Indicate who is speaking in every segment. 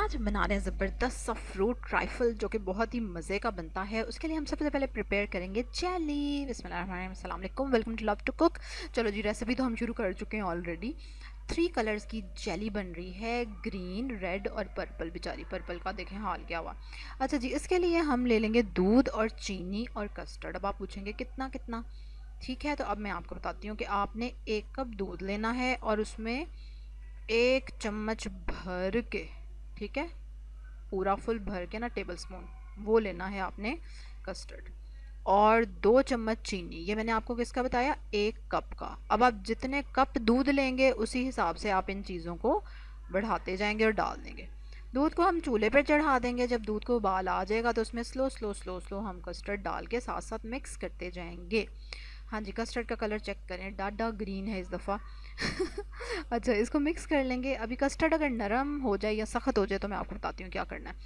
Speaker 1: आज हम बना रहे हैं ज़बरदस्त सा फ्रूट ट्राइफल जो कि बहुत ही मज़े का बनता है। उसके लिए हम सबसे पहले प्रिपेयर करेंगे जेली। बिस्मिल्लाहिर्रहमानिर्रहीम, अस्सलाम वालेकुम, welcome to love to cook. चलो जी, रेसिपी तो हम शुरू कर चुके हैं ऑलरेडी। 3 कलर्स की जेली बन रही है, ग्रीन, रेड और पर्पल। बेचारी पर्पल का देखें हाल क्या हुआ। अच्छा जी, इसके लिए हम ले लेंगे दूध और चीनी और कस्टर्ड। अब आप पूछेंगे कितना कितना, ठीक है। तो अब मैं आपको बताती हूँ कि आपने 1 कप दूध लेना है और उसमें 1 चम्मच भर के, ठीक है, पूरा फुल भर के ना, टेबल स्पून वो लेना है आपने कस्टर्ड। और 2 चम्मच चीनी, ये मैंने आपको किसका बताया, 1 कप का। अब आप जितने कप दूध लेंगे उसी हिसाब से आप इन चीज़ों को बढ़ाते जाएंगे और डाल देंगे। दूध को हम चूल्हे पर चढ़ा देंगे। जब दूध को उबाल आ जाएगा तो उसमें स्लो स्लो स्लो स्लो हम कस्टर्ड डाल के साथ साथ मिक्स करते जाएंगे। हाँ जी, कस्टर्ड का कलर चेक करें, डाढ़ा ग्रीन है इस दफ़ा। अच्छा, इसको मिक्स कर लेंगे। अभी कस्टर्ड अगर नरम हो जाए या सख्त हो जाए तो मैं आपको बताती हूँ क्या करना है।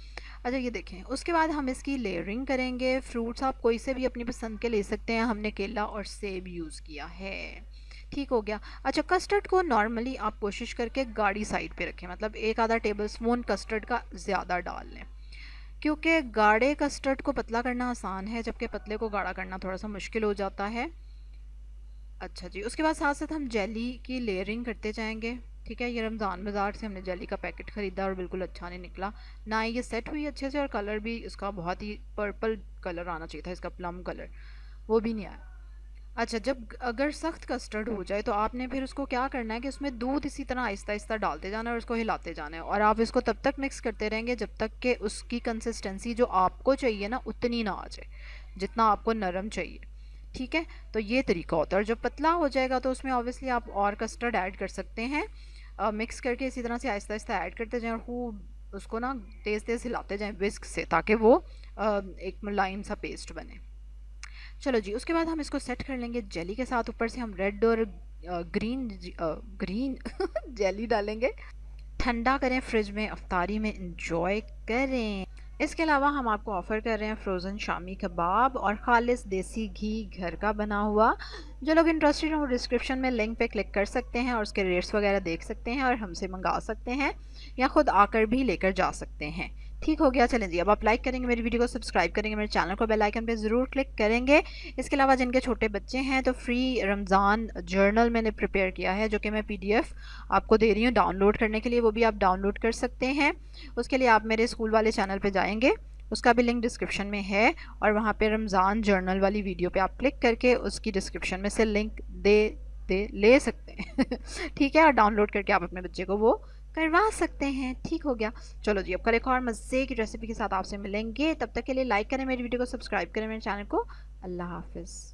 Speaker 1: अच्छा, ये देखें, उसके बाद हम इसकी लेयरिंग करेंगे। फ्रूट्स आप कोई से भी अपनी पसंद के ले सकते हैं। हमने केला और सेब यूज़ किया है। ठीक हो गया। अच्छा, कस्टर्ड को नॉर्मली आप कोशिश करके गाढ़ी साइड पे रखें, मतलब 1 आधा टेबल स्पून कस्टर्ड का ज़्यादा डाल लें, क्योंकि गाढ़े कस्टर्ड को पतला करना आसान है जबकि पतले को गाढ़ा करना थोड़ा सा मुश्किल हो जाता है। अच्छा जी, उसके बाद साथ साथ हम जेली की लेयरिंग करते जाएंगे। ठीक है, ये रमज़ान बाज़ार से हमने जेली का पैकेट ख़रीदा और बिल्कुल अच्छा नहीं निकला ना। ये सेट हुई अच्छे से और कलर भी इसका बहुत ही पर्पल कलर आना चाहिए था, इसका प्लम कलर, वो भी नहीं आया। अच्छा, जब अगर सख्त कस्टर्ड हो जाए तो आपने फिर उसको क्या करना है कि उसमें दूध इसी तरह आहिस्ता आहिस्ता डालते जाना है और उसको हिलाते जाना है। और आप इसको तब तक मिक्स करते रहेंगे जब तक कि उसकी कंसिस्टेंसी जो आपको चाहिए ना उतनी ना आ जाए जितना आपको नरम चाहिए। ठीक है, तो ये तरीका होता है। और जब पतला हो जाएगा तो उसमें ऑब्वियसली आप और कस्टर्ड ऐड कर सकते हैं। मिक्स करके इसी तरह से आहिस्ता आहिस्ता ऐड करते जाएं और खूब उसको ना तेज़ तेज़ हिलाते जाएं विस्क से, ताकि वो एक मुलायम सा पेस्ट बने। चलो जी, उसके बाद हम इसको सेट कर लेंगे जेली के साथ। ऊपर से हम रेड और ग्रीन ग्रीन जेली डालेंगे। ठंडा करें फ्रिज में, अफ्तारी में इंजॉय करें। इसके अलावा हम आपको ऑफ़र कर रहे हैं फ्रोज़न शामी कबाब और ख़ालिस देसी घी घर का बना हुआ। जो लोग इंटरेस्टेड हो डिस्क्रिप्शन में लिंक पे क्लिक कर सकते हैं और उसके रेट्स वगैरह देख सकते हैं और हमसे मंगा सकते हैं या ख़ुद आकर भी लेकर जा सकते हैं। ठीक हो गया। चलें जी, अब आप लाइक करेंगे मेरी वीडियो को, सब्सक्राइब करेंगे मेरे चैनल को, बेल आइकन पे ज़रूर क्लिक करेंगे। इसके अलावा जिनके छोटे बच्चे हैं तो फ्री रमज़ान जर्नल मैंने प्रिपेयर किया है जो कि मैं PDF आपको दे रही हूँ डाउनलोड करने के लिए, वो भी आप डाउनलोड कर सकते हैं। उसके लिए आप मेरे स्कूल वाले चैनल पे जाएंगे, उसका भी लिंक डिस्क्रिप्शन में है, और वहाँ पे रमज़ान जर्नल वाली वीडियो पे आप क्लिक करके उसकी डिस्क्रिप्शन में से लिंक दे ले सकते हैं। ठीक है, और डाउनलोड करके आप अपने बच्चे को वो करवा सकते हैं। ठीक हो गया। चलो जी, अब कल एक और मज़े की रेसिपी के साथ आपसे मिलेंगे। तब तक के लिए लाइक करें मेरी वीडियो को, सब्सक्राइब करें मेरे चैनल को। अल्लाह हाफिज़।